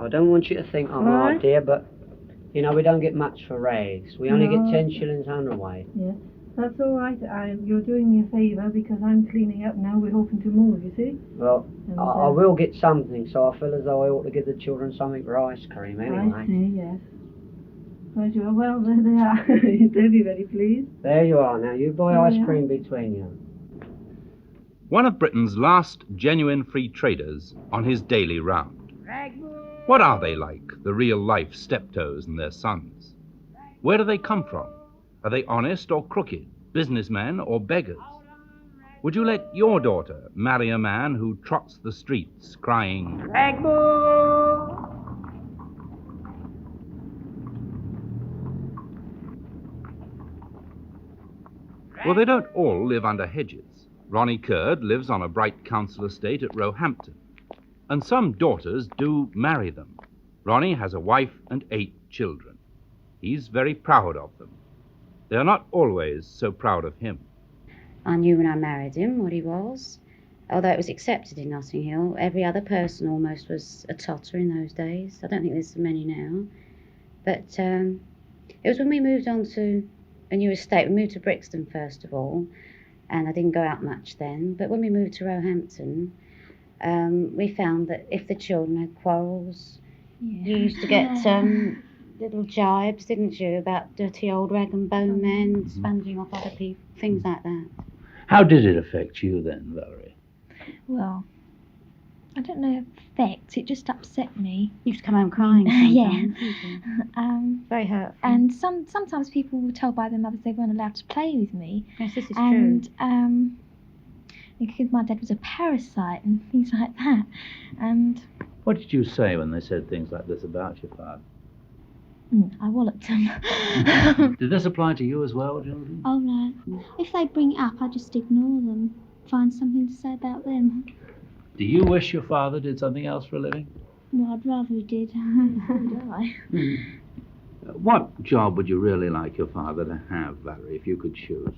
I don't want you to think I'm hard, dear, but, you know, we don't get much for rags. We only get 10 shillings hundredweight. Yeah, that's all right. You're doing me a favour because I'm cleaning up now. We're hoping to move, you see. Well, I will get something, so I feel as though I ought to give the children something for ice cream anyway. I see, yes. Right, well, there they are. They'll be very pleased. There you are now. You buy ice cream between you. One of Britain's last genuine free traders on his daily round. What are they like, the real-life Steptoes and their sons? Where do they come from? Are they honest or crooked, businessmen or beggars? Would you let your daughter marry a man who trots the streets crying, "Ragbull"? Well, they don't all live under hedges. Ronnie Curd lives on a bright council estate at Roehampton. And some daughters do marry them. Ronnie has a wife and 8 children. He's very proud of them. They are not always so proud of him. I knew when I married him what he was. Although it was accepted in Notting Hill, every other person almost was a totter in those days. I don't think there's so many now. But it was when we moved on to a new estate. We moved to Brixton first of all, and I didn't go out much then. But when we moved to Roehampton, we found that if the children had quarrels, you used to get little jibes, didn't you, about dirty old rag and bone men sponging off other people, things like that. How did it affect you then, Valerie? Well, I don't know effect, it just upset me. You used to come home crying sometimes. Very hurtful. And sometimes people were told by their mothers they weren't allowed to play with me. Yes, this is true. And because my dad was a parasite and things like that. And What did you say when they said things like this about your father? I walloped them. Did this apply to you as well, Geraldine? Oh no. If they bring it up, I just ignore them. Find something to say about them. Do you wish your father did something else for a living? Well, I'd rather he did. What job would you really like your father to have, Valerie, if you could choose?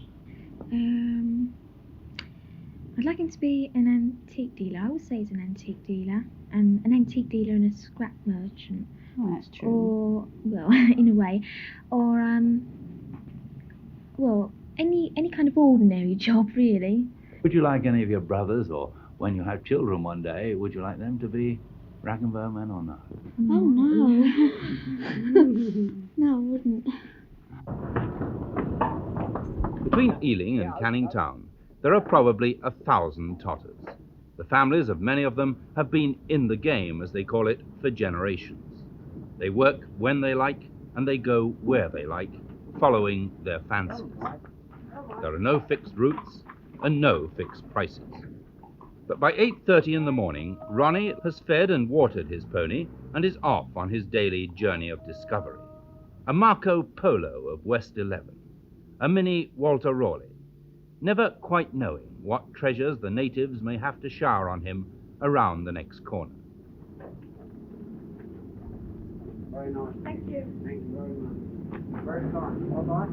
I'd like him to be an antique dealer. I would say he's an antique dealer. And an antique dealer and a scrap merchant. Oh, that's true. Or, well, in a way. Or, well, any kind of ordinary job, really. Would you like any of your brothers, or when you have children one day, would you like them to be rag and bone men or not? Oh no. No, I wouldn't. Between Ealing and Canning Town, there are probably 1,000 totters. The families of many of them have been in the game, as they call it, for generations. They work when they like, and they go where they like, following their fancies. There are no fixed routes and no fixed prices. But by 8:30 in the morning, Ronnie has fed and watered his pony and is off on his daily journey of discovery. A Marco Polo of West 11, a mini Walter Raleigh, never quite knowing what treasures the natives may have to shower on him around the next corner. Very nice. Thank you. Thank you very much. Very kind. Bye-bye.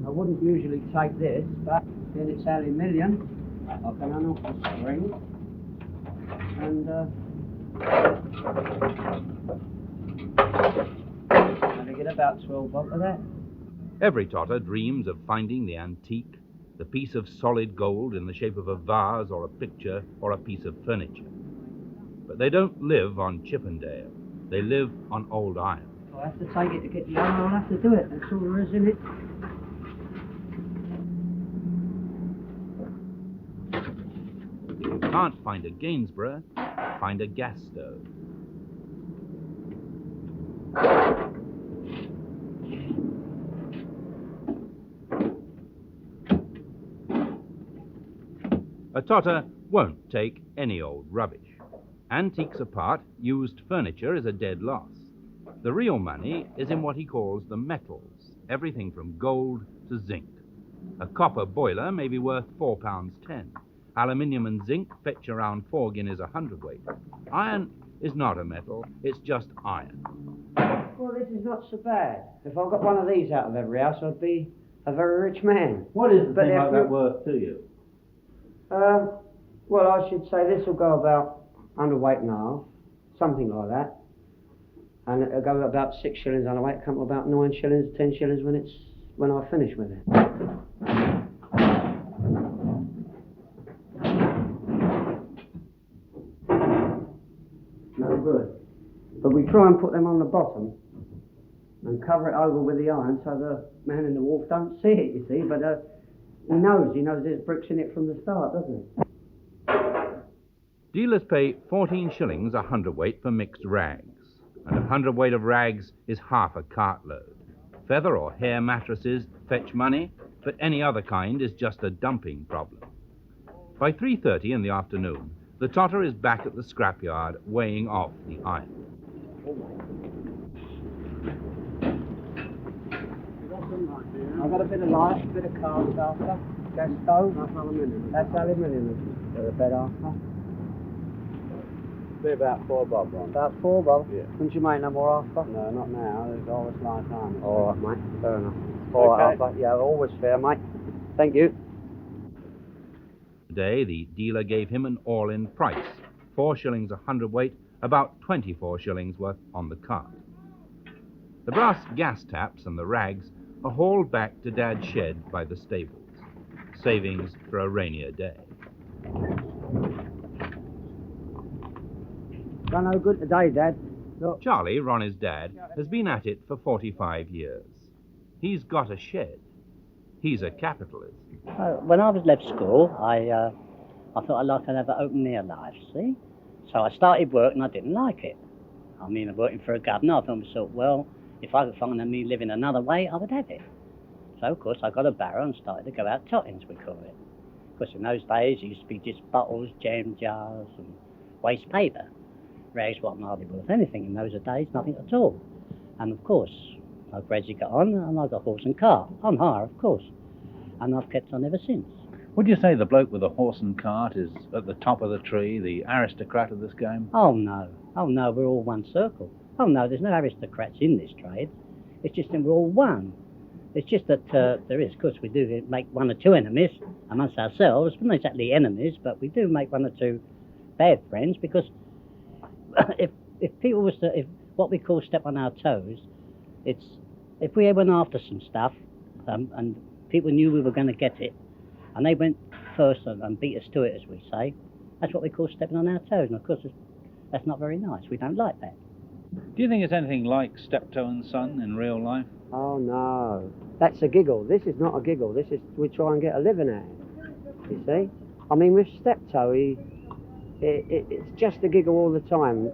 I wouldn't usually take this, but then it's aluminium. I can unhook the string and I get about 12 bob of that. Every totter dreams of finding the antique, the piece of solid gold in the shape of a vase or a picture or a piece of furniture. But they don't live on Chippendale. They live on old iron. I have to take it to get the iron. I'll have to do it. That's all there is in it. If you can't find a Gainsborough, find a gas stove. A totter won't take any old rubbish. Antiques apart, used furniture is a dead loss. The real money is in what he calls the metals, everything from gold to zinc. A copper boiler may be worth £4.10. Aluminium and zinc fetch around 4 guineas a hundredweight. Iron is not a metal, it's just iron. Well, this is not so bad. If I got one of these out of every house, I'd be a very rich man. What is the But thing if like you- that worth to you? Well, I should say this will go about underweight and a half. something like that. And it'll go about 6 shillings on the way, come to about 9 shillings, 10 shillings when I finish with it. No good. But we try and put them on the bottom and cover it over with the iron so the man in the wharf don't see it, you see, but he knows there's bricks in it from the start, doesn't he? Dealers pay 14 shillings a hundredweight for mixed rags, and a hundredweight of rags is half a cartload. Feather or hair mattresses fetch money, but any other kind is just a dumping problem. By 3:30 in the afternoon, the totter is back at the scrapyard weighing off the iron. I've got a bit of light, a bit of cast after. Gas stove, that's aluminium. That's aluminium. There's a bed after. Be about 4 bob, Ron. About 4 bob? Yeah. Couldn't you make no more after? No, not now. There's always light on. All right, mate. Fair enough. All right, Okay. Arthur. Yeah, always fair, mate. Thank you. Today, the dealer gave him an all-in price, 4 shillings a hundredweight, about 24 shillings worth on the cart. The brass gas taps and the rags are hauled back to Dad's shed by the stables. Savings for a rainier day. Done no good today, Dad. Look. Charlie, Ronnie's dad, has been at it for 45 years. He's got a shed. He's a capitalist. When I was left school, I thought I'd like to have an open-air life, see? So I started work and I didn't like it. I mean, working for a governor, I thought to myself, well, if I could find me living another way, I would have it. So, of course, I got a barrow and started to go out tottings, we call it. Because in those days, it used to be just bottles, jam jars, and waste paper. Rags wasn't hardly worth anything in those days, nothing at all. And, of course, I gradually got on, and I got a horse and cart, on hire, of course. And I've kept on ever since. Would you say the bloke with the horse and cart is at the top of the tree, the aristocrat of this game? Oh no, we're all one circle. Oh no, there's no aristocrats in this trade. It's just that we're all one. It's just that there is, of course, we do make 1 or 2 enemies amongst ourselves. We're not exactly enemies, but we do make 1 or 2 bad friends, because if people was to, if what we call step on our toes, it's if we went after some stuff and people knew we were going to get it, and they went first and beat us to it, as we say, that's what we call stepping on our toes. And of course, that's not very nice. We don't like that. Do you think it's anything like Steptoe and Son in real life? Oh, no. That's a giggle. This is not a giggle. This is, we try and get a living at it, you see. I mean, with Steptoe, it's just a giggle all the time.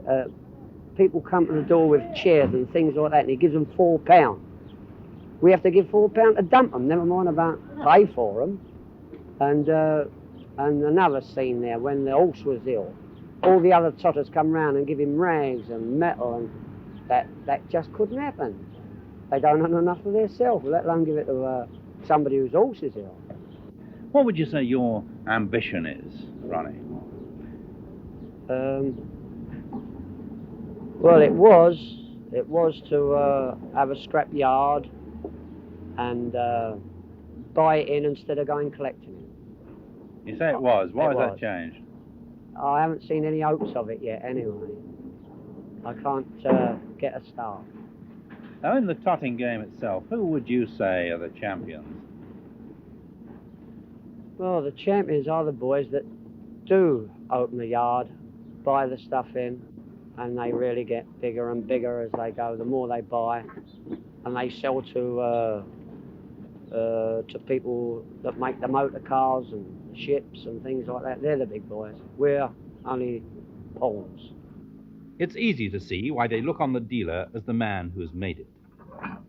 People come to the door with chairs and things like that, and he gives them £4. We have to give £4 to dump them, never mind about pay for them. And another scene there, when the horse was ill, all the other totters come round and give him rags and metal, and that just couldn't happen. They don't have enough of themselves, let alone give it to somebody whose horse is ill. What would you say your ambition is, Ronnie? Well, it was to have a scrap yard and buy it in instead of going collecting it. You say it was. Why has that was. changed? I haven't seen any hopes of it yet, anyway. I can't get a start. Now, in the totting game itself, who would you say are the champions? Well, the champions are the boys that do open the yard, buy the stuff in, and they really get bigger and bigger as they go. The more they buy, and they sell to people that make the motor cars and ships and things like that. They're the big boys. We're only pawns. It's easy to see why they look on the dealer as the man who's made it.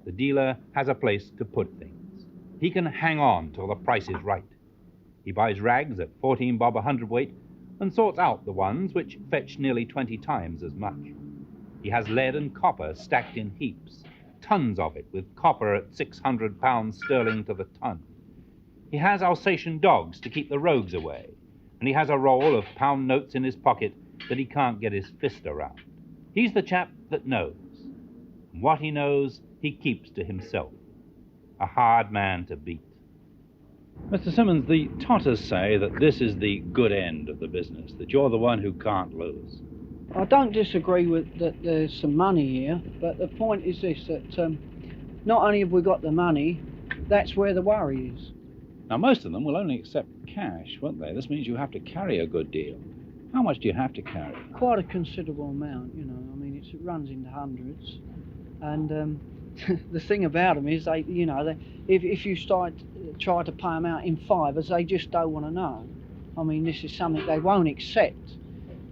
The dealer has a place to put things. He can hang on till the price is right. He buys rags at 14 bob a hundredweight and sorts out the ones which fetch nearly 20 times as much. He has lead and copper stacked in heaps, tons of it, with copper at £600 sterling to the ton. He has Alsatian dogs to keep the rogues away, and he has a roll of pound notes in his pocket that he can't get his fist around. He's the chap that knows. And what he knows, he keeps to himself. A hard man to beat. Mr. Simmons, the totters say that this is the good end of the business, that you're the one who can't lose. I don't disagree with that there's some money here, but the point is this, that not only have we got the money, that's where the worry is. Now, most of them will only accept cash, won't they? This means you have to carry a good deal. How much do you have to carry? Quite a considerable amount, you know. I mean, it runs into hundreds. And the thing about them is, they, you know, if you try to pay them out in fivers, they just don't want to know. I mean, this is something they won't accept.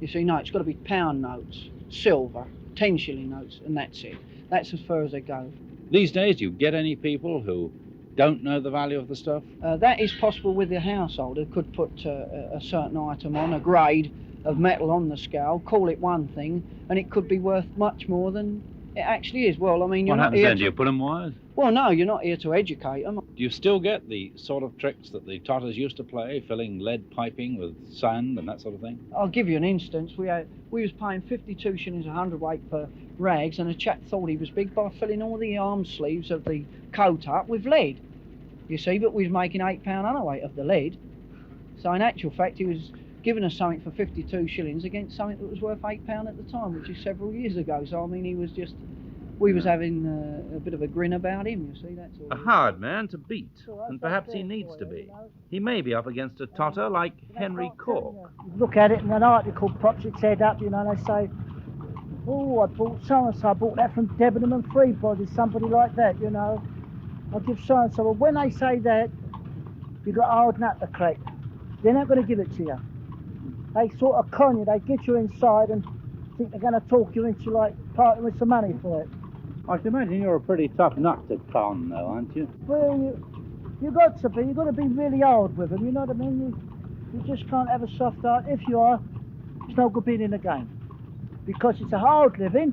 You see, no, it's got to be pound notes, silver, 10-shilling notes, and that's it. That's as far as they go. These days, do you get any people who don't know the value of the stuff? That is possible with the householder. Could put a certain item on, a grade of metal on the scale, call it one thing, and it could be worth much more than it actually is. Well, I mean, you're what not happens here then? to... Do you put them wise? Well, no, you're not here to educate them. Do you still get the sort of tricks that the totters used to play, filling lead piping with sand and that sort of thing? I'll give you an instance. We was paying 52 shillings a hundredweight for rags, and a chap thought he was big by filling all the arm sleeves of the coat up with lead. You see, but we was making £8 hundredweight of the lead. So in actual fact, he was giving us something for 52 shillings against something that was worth £8 at the time, which is several years ago. So I mean, he was just... We was having a bit of a grin about him, you see, that's all. A hard man to beat, and perhaps he needs to be. He may be up against a totter like Henry Cork. Look at it, and an article pops its head up, you know, and they say, oh, I bought so-and-so, I bought that from Debenham and Freebody, somebody like that, you know. I'll give so-and-so. Well, when they say that, you've got a hard nut to crack. They're not going to give it to you. They sort of con you, they get you inside and think they're going to talk you into, like, parting with some money for it. I can imagine you're a pretty tough nut to con, though, aren't you? Well, you got to be. You've got to be really hard with them, you know what I mean? You just can't have a soft heart. If you are, it's no good being in the game. Because it's a hard living,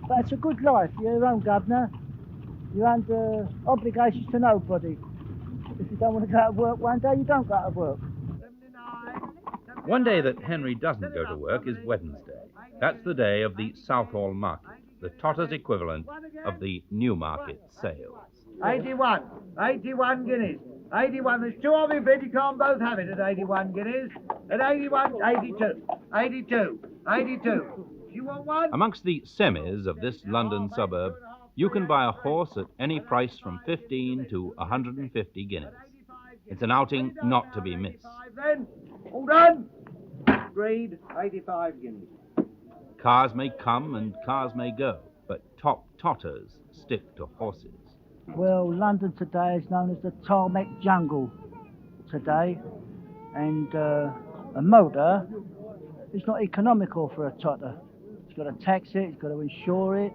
but it's a good life. You're your own governor. You're under obligations to nobody. If you don't want to go to work one day, you don't go to work. One day that Henry doesn't go to work is Wednesday. That's the day of the Southall Market, the totters equivalent of the Newmarket sales. 81 guineas. 81, there's two of you bid, you can't both have it at 81 guineas. At 81, 82, 82, 82. You want one? Amongst the semis of this London suburb, you can buy a horse at any price from 15 to 150 guineas. It's an outing not to be missed. Then, all done. Agreed, 85 guineas. Cars may come and cars may go, but top totters stick to horses. Well, London today is known as the tarmac jungle today, and a motor is not economical for a totter. He's got to tax it, he's got to insure it,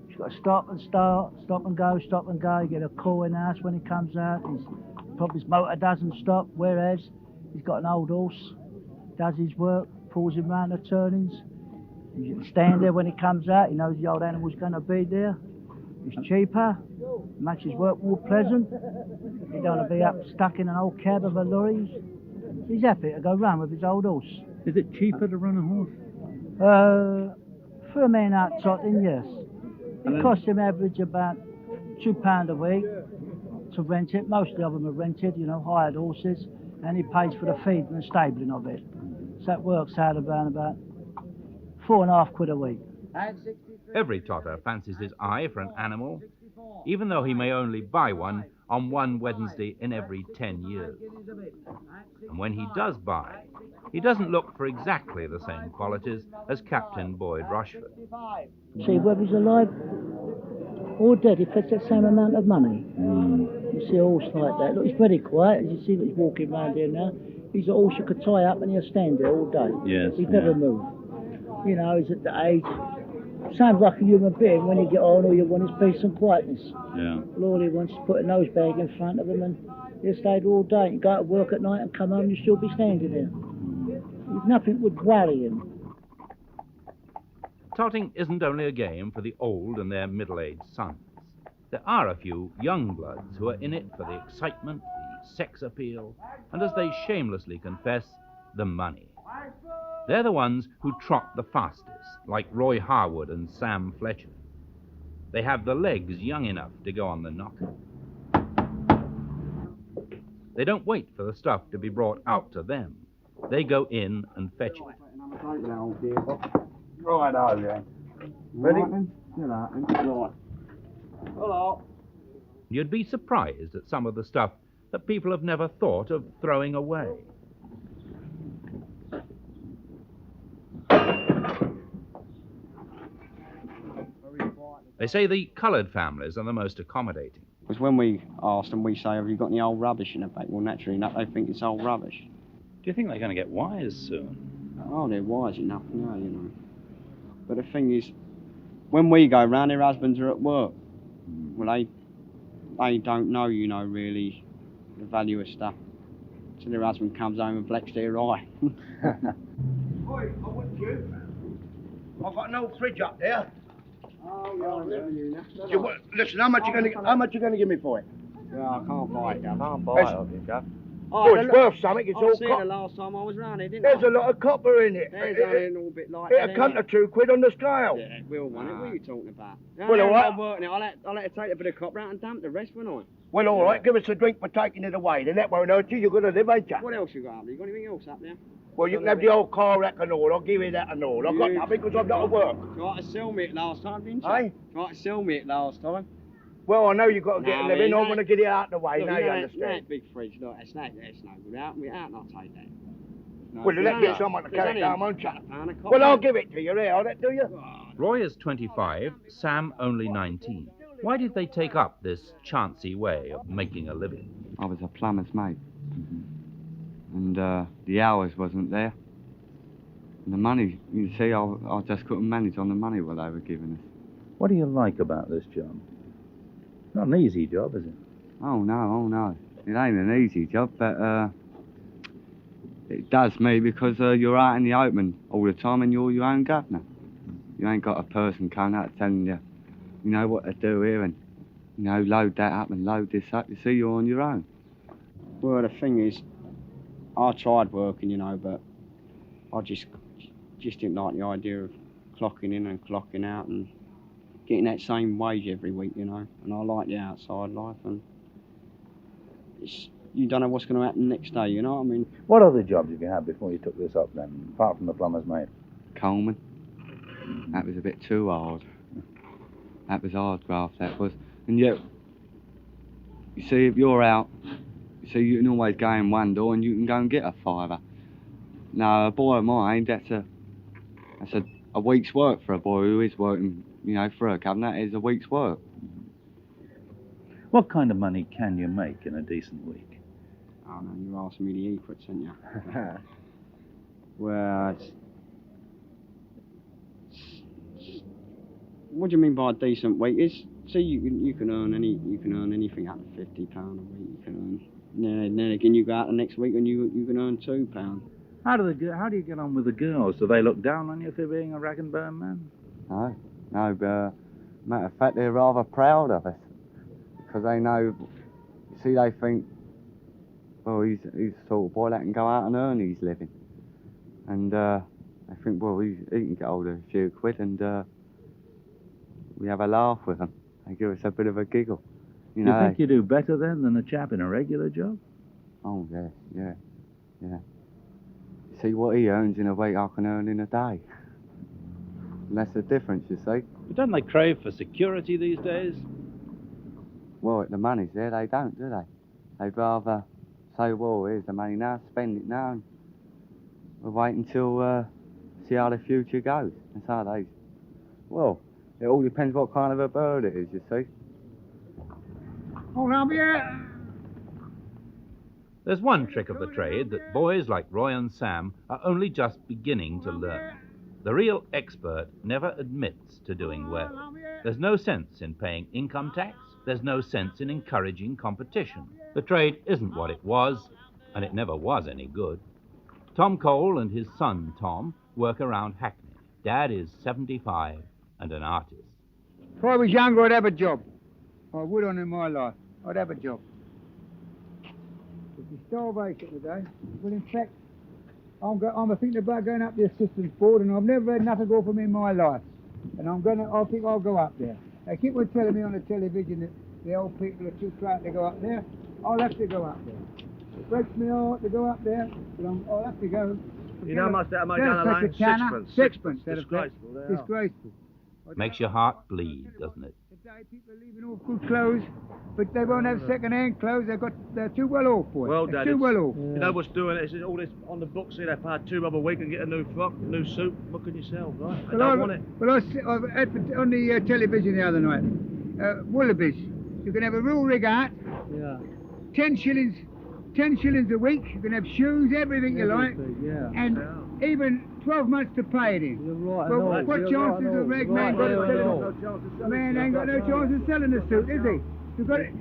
he's got to stop and start, stop and go, you get a call in the house when he comes out, probably his motor doesn't stop, whereas he's got an old horse, does his work, pulls him round the turnings. You can stand there when he comes out, he knows the old animal's going to be there. It's cheaper, makes his work more pleasant. He don't want to be up stuck in an old cab of a lorry. He's happy to go run with his old horse. Is it cheaper to run a horse? For a man out trotting, yes. It costs him average about £2 a week to rent it. Most of them are rented, you know, hired horses, and he pays for the feed and the stabling of it. So that works out about £4.50 a week. Every totter fancies his eye for an animal, even though he may only buy one on one Wednesday in every 10 years. And when he does buy, he doesn't look for exactly the same qualities as Captain Boyd Rushford. See, whether he's alive or dead, he fetches the same amount of money. You see a horse like that. Look, he's very quiet, as you see that he's walking around here now. He's a horse you could tie up and he'll stand there all day. Yes. He'd never move. You know, he's at the age... Sounds like a human being. When you get on, all you want is peace and quietness. Yeah. Well, all he wants is to put a nose bag in front of him and he'll stay there all day. You go to work at night and come home and you'll still be standing there. Nothing would worry him. Totting isn't only a game for the old and their middle-aged sons. There are a few young bloods who are in it for the excitement, the sex appeal, and as they shamelessly confess, the money. They're the ones who trot the fastest, like Roy Harwood and Sam Fletcher. They have the legs young enough to go on the knocker. They don't wait for the stuff to be brought out to them. They go in and fetch it. Right, yeah. Ready? Right. Hello. You'd be surprised at some of the stuff that people have never thought of throwing away. They say the coloured families are the most accommodating. Because when we ask them, we say, have you got any old rubbish in the back? Well, naturally enough, they think it's old rubbish. Do you think they're going to get wise soon? Oh, they're wise enough now, you know. But the thing is, when we go round, their husbands are at work. Well, they don't know, you know, really, the value of stuff. So their husband comes home and blacks their eye. Oi, I want you. I've got an old fridge up there. Oh, yeah, listen, how much you gonna give me for it? Yeah, I can't buy it, Gav. Can't buy it of you, Gav. Oh, it's worth something. It's all I seen copper. it last time I was round here, didn't There's I? a lot of copper in it. There's only a little bit like It'll that. come to £2 on the scale. Yeah, we'll want it. What are you talking about? Well, all right. I'm working it. I'll let her take a bit of copper out and dump the rest, won't I? Well, all right. Give us a drink for taking it away. Then that won't hurt you. You're going to live, ain't you? What else you got up there? You got anything else up there? Well, you can have the old car rack and all. I'll give you that and all. I've got nothing because I'm not at work. Tried to sell me it last time, didn't you? Eh? Tried to sell me it last time. Well, I know you've got to get a living. No, I'm going to get it out of the way. Look, Now you that understand. big fridge, look, it's no good. Out and I'll take that. No, Well, let get someone to carry it down, won't you? Well, I'll give it to you. There, I'll let do you. Roy is 25, Sam only 19. Why did they take up this chancy way of making a living? I was a plumber's mate. And the hours wasn't there. And the money, you see, I just couldn't manage on the money what they were giving us. What do you like about this job? Not an easy job, is it? Oh no. It ain't an easy job, but it does me because you're out in the open all the time and you're your own governor. You ain't got a person coming out telling you, you know, what to do here and, you know, load that up and load this up. You see, you're on your own. Well, the thing is, I tried working, you know, but I just didn't like the idea of clocking in and clocking out and getting that same wage every week, you know. And I like the outside life, and you don't know what's going to happen next day, you know what I mean? What other jobs have you had before you took this up then, apart from the plumber's mate? Coleman. That was a bit too hard. That was hard graft, that was. And yet, you see, if you're out, you see, you can always go in one door and you can go and get a fiver. Now, a boy of mine, that's a week's work for a boy who is working, you know, for a governor. That is a week's work. What kind of money can you make in a decent week? Oh no, you're asking me the equals, aren't you? Well, what do you mean by a decent week? See, you can earn anything up to £50 a week. You can earn. Then again, you go out the next week and you can earn £2. How do you get on with the girls? Do they look down on you for being a rag and bone man? No, matter of fact, they're rather proud of us because they know. You see, they think, well, he's the sort of boy that can go out and earn his living, and they think, well, he can get hold of a few quid, and we have a laugh with them. They give us a bit of a giggle. You know, think you do better then than a chap in a regular job? Oh yeah. See what he earns in a week, I can earn in a day. And that's the difference, you see. But don't they crave for security these days? Well, if the money's there, they don't, do they? They'd rather say, well, here's the money now, spend it now, and we'll wait until see how the future goes. That's how they. Well, it all depends what kind of a bird it is, you see. Oh, now, yeah. There's one trick of the trade that boys like Roy and Sam are only just beginning to learn. The real expert never admits to doing well. There's no sense in paying income tax. There's no sense in encouraging competition. The trade isn't what it was, and it never was any good. Tom Cole and his son, Tom, work around Hackney. Dad is 75 and an artist. If I was younger, I'd have a job. I would on in my life. I'd have a job. It's starvation today. Well, in fact, I'm thinking about going up the assistance board, and I've never had nothing go for me in my life. And I think I'll go up there. They keep on telling me on the television that the old people are too proud to go up there. I'll have to go up there. It breaks me heart to go up there, but I'll have to go. You know how much that made Don't down the take lane? a tanner. Sixpence. That'll Disgraceful. be they are. Disgraceful. Makes your heart bleed, doesn't it? Today people are leaving off good clothes, but they won't have second-hand clothes. They're too well off for it. Well, they're Dad, too well off. you know what's doing it? It's all this on the books here. They pay £2 a week and get a new frock, new suit. What can you sell, right? They don't want it. Well, I had on the television the other night, Wallabies. You can have a real rig out. Yeah. 10 shillings a week. You can have shoes, everything you like, Yeah. and even 12 months to pay it in. You're right. But what chance has a rag man got of selling? Man ain't got no chance of selling a suit, is he?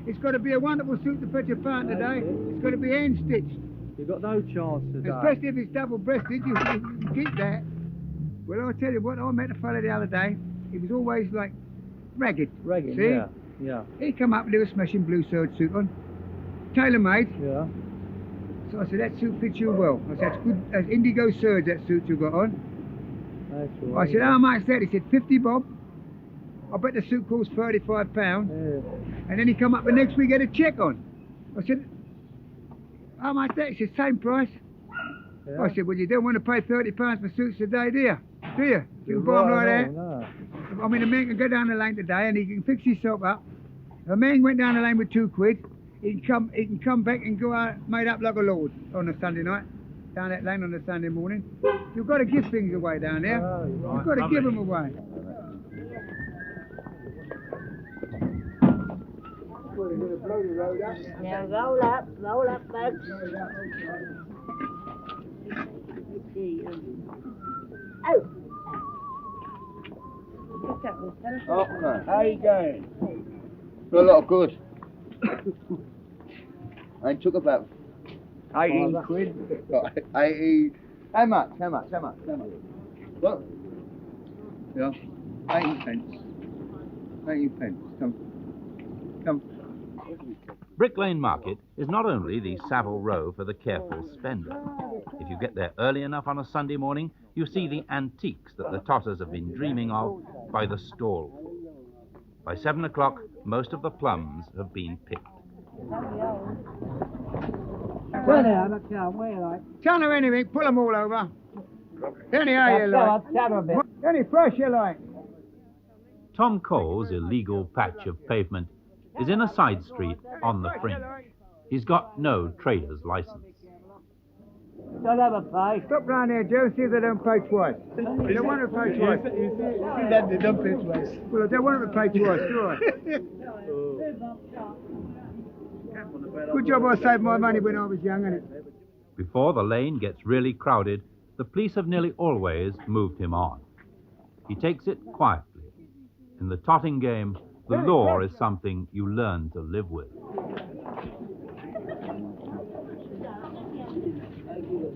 It's got to be a wonderful suit to fetch a pound today. It's got to be hand stitched. You've got no chance today. Especially if it's double-breasted, you keep that. Well, I'll tell you what, I met a fella the other day. He was always like ragged. Ragged, see? Yeah. He come up with a smashing blue serge suit on, tailor-made. Yeah. So I said, that suit fits you well. I said, that's good, that's indigo serge, that suit you got on. That's right. I said, how much is that? He said, 50 bob. I bet the suit costs £35. Yeah. And then he come up the next week, had a check on. I said, how much is that? He said, same price. Yeah. I said, well, you don't want to pay £30 for suits today, do you? Do you? You can buy them like that. No. I mean, a man can go down the lane today and he can fix himself up. A man went down the lane with £2. He can come back and go out made up like a lord on a Sunday night, down that lane on a Sunday morning. You've got to give things away down there. You've got to give them away. Now roll up, folks. Oh. Oh, how you going? A lot of good. I took about 18 quid. 18. How much? What? Yeah. 18 pence. 18 pence. Come. Brick Lane Market is not only the Savile Row for the careful spender. If you get there early enough on a Sunday morning, you see the antiques that the totters have been dreaming of by the stall. By 7 o'clock, most of the plums have been picked. Tell her anything, pull them all over. Any how you like. Any fresh you like. Tom Cole's illegal patch of pavement is in a side street on the fringe. He's got no trader's license. Don't have a pay. Stop round here, Joe, see if they don't pay twice. They don't want to pay twice. See that they don't pay twice. Well, they want to pay twice, do I? Good job I saved my money when I was young, innit? Before the lane gets really crowded, the police have nearly always moved him on. He takes it quietly. In the totting game, the law is something you learn to live with.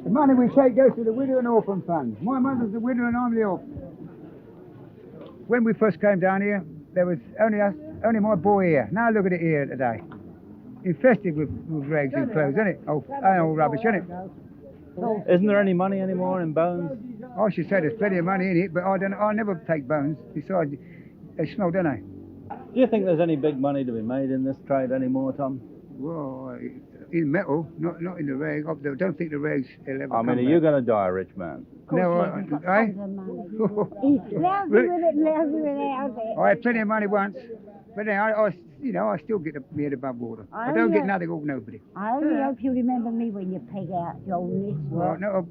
The money we take goes to the widow and orphan fund. My mother's the widow and I'm the orphan. When we first came down here, there was only my boy here. Now look at it here today. Infested with rags and clothes, isn't it? Oh, rubbish, isn't it? Isn't there any money anymore in bones? I should say there's plenty of money in it, but I never take bones. Besides, they smell, don't they? Do you think there's any big money to be made in this trade anymore, Tom? Well, in metal, not in the rag. I don't think the rags will ever I mean, come are you back. going to die a rich man? No, He's lousy with it, lousy without it. I had plenty of money once, but then I still get my head above water. I don't get nothing off nobody. I only hope you remember me when you peg out your list. Well, no,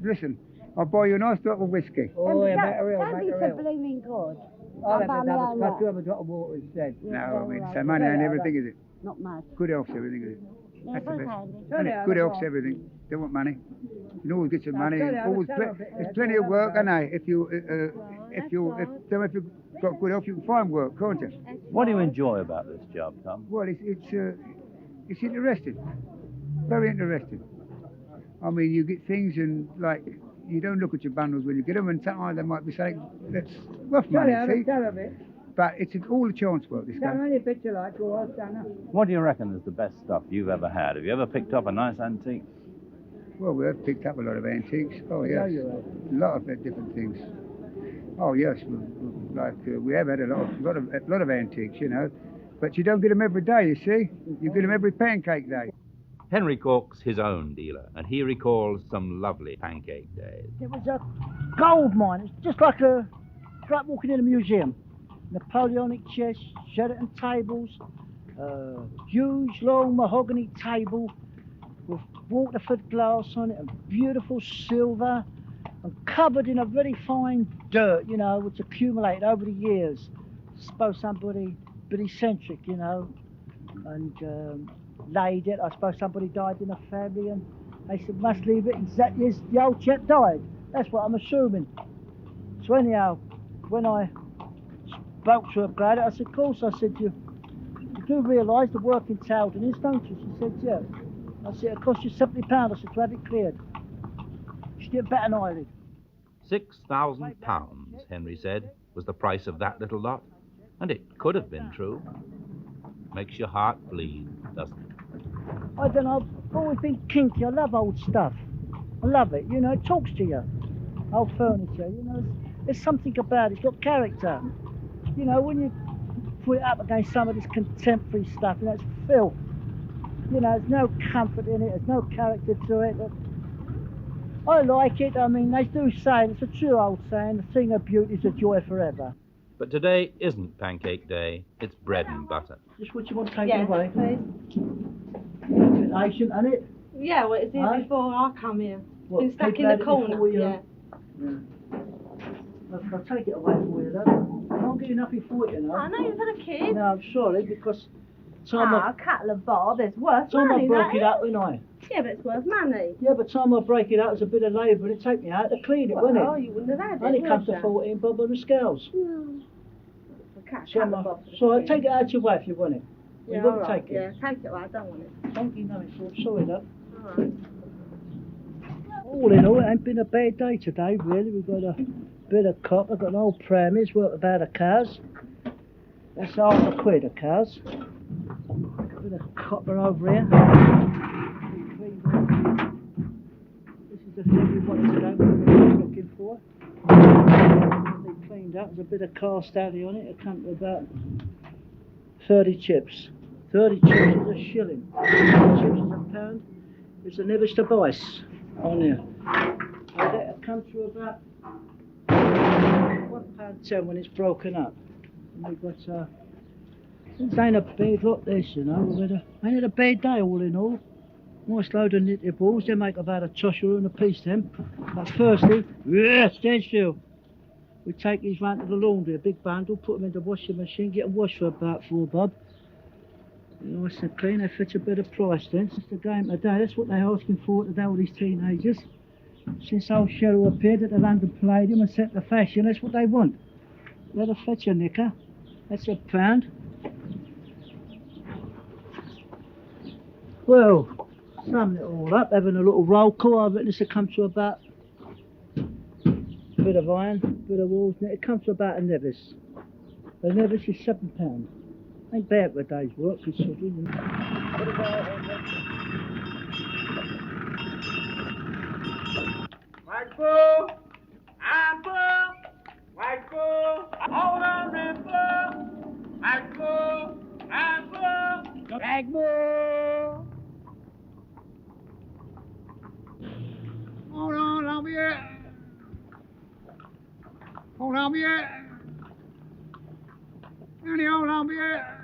listen, I'll buy you a nice bottle of whiskey. Don't be so blooming good. I'll have buy me all that. have a drop of water instead. No, I mean, so money ain't everything, is it? Not much. Good health's everything, is it? Yeah, That's the both best. handy. Isn't it? Good health's everything. Don't want money. You can always get some money. There's plenty of work, and if you've got good health, you can find work, can't you? What do you enjoy about this job, Tom? Well, it's interesting, very interesting. I mean, you get things and like you don't look at your bundles when you get them, and sometimes there might be something that's rough money, see? But it's all a chance work, this game. What do you reckon is the best stuff you've ever had? Have you ever picked up a nice antique? Well, we have picked up a lot of antiques. Oh, yes. A lot of different things. Oh, yes. We have had a lot of antiques, you know. But you don't get them every day, you see. You get them every pancake day. Henry Cork's his own dealer, and he recalls some lovely pancake days. It was a gold mine. It's just like walking in a museum. Napoleonic chests, Sheraton tables, huge long mahogany table with Waterford glass on it and beautiful silver and covered in a very fine dirt, you know, which accumulated over the years. Suppose somebody a bit eccentric, you know, and laid it. I suppose somebody died in a family and they said must leave it exactly as the old chap died. That's what I'm assuming. So anyhow, when I spoke to her about it, I said, of course, I said, you do realise the work entailed in this, don't you? She said, yeah. I said, it cost you £70, I said, to have it cleared. She didn't bat an eyelid. £6,000, Henry said, was the price of that little lot. And it could have been true. Makes your heart bleed, doesn't it? I don't know, I've always been kinky. I love old stuff. I love it, you know, it talks to you. Old furniture, you know, there's something about it, it's got character. You know, when you put it up against some of this contemporary stuff, you know, it's filth. You know, there's no comfort in it, there's no character to it. I like it, I mean, they do say, it's a true old saying, the thing of beauty is a joy forever. But today isn't Pancake Day, it's bread and butter. Just what you want to take Yes, away? please. Bit ancient, ain't it? Yeah, well, it's here before I come here. What, Been stuck people in had the it corner. before you? Yeah. I'll take it away for you, though. I can't get you nothing for it, you know. I know you've had a kid. No, I'm sorry, because time A couple of bob, it's worth I money, broke that it up, didn't I? Yeah, but it's worth money. Yeah, but time I break it out, there's a bit of labour, and it take me out to clean it, wouldn't it? Oh, you wouldn't have had it, Only would comes to you? 14 bob on the scales. A couple So of bob. so I'll take it out your way if you want it. Yeah, You won't all right. take it. Yeah, take it away, I don't want it. Thank you, no, it's all sorry, though. All right. All in all, it ain't been a bad day today, really. We've got a bit of copper, got an old premise, worth about a cars. That's £1/4 a cars. A bit of copper over here. This is the thing we wanted today, what we were looking for. They cleaned up, there's a bit of cast alley on it. It come to about 30 chips. 30 chips is a shilling. 30 chips is a pound. It's the nearest device on there. And that'll come to about £1.10 when it's broken up. And we've got this ain't a bad lot, this, you know. Ain't it a bad day all in all? Nice load of knitted balls. They make about a tosher and a piece them. But firstly, stand still. We take these round to the laundry, a big bundle, put them in the washing machine, get them washed for about £4 bob. Nice and clean, they fetch a bit of price then. It's the game today, that's what they're asking for today, all these teenagers. Since old Cheryl appeared at the London Palladium and set the fashion, that's what they want. Let her fetch a knicker, that's £1. Well, summing it all up, having a little roll call, I reckon this will come to about a bit of iron, a bit of walls, it comes to about a nevis. A nevis is £7. Ain't bad for a day's work, considering. White bull, I'm bull, white bull, hold on, red bull, white bull, I'm bull, black bull. Hold on, I'll be here. Hold on, I'll be here. Hold on, I'll be here.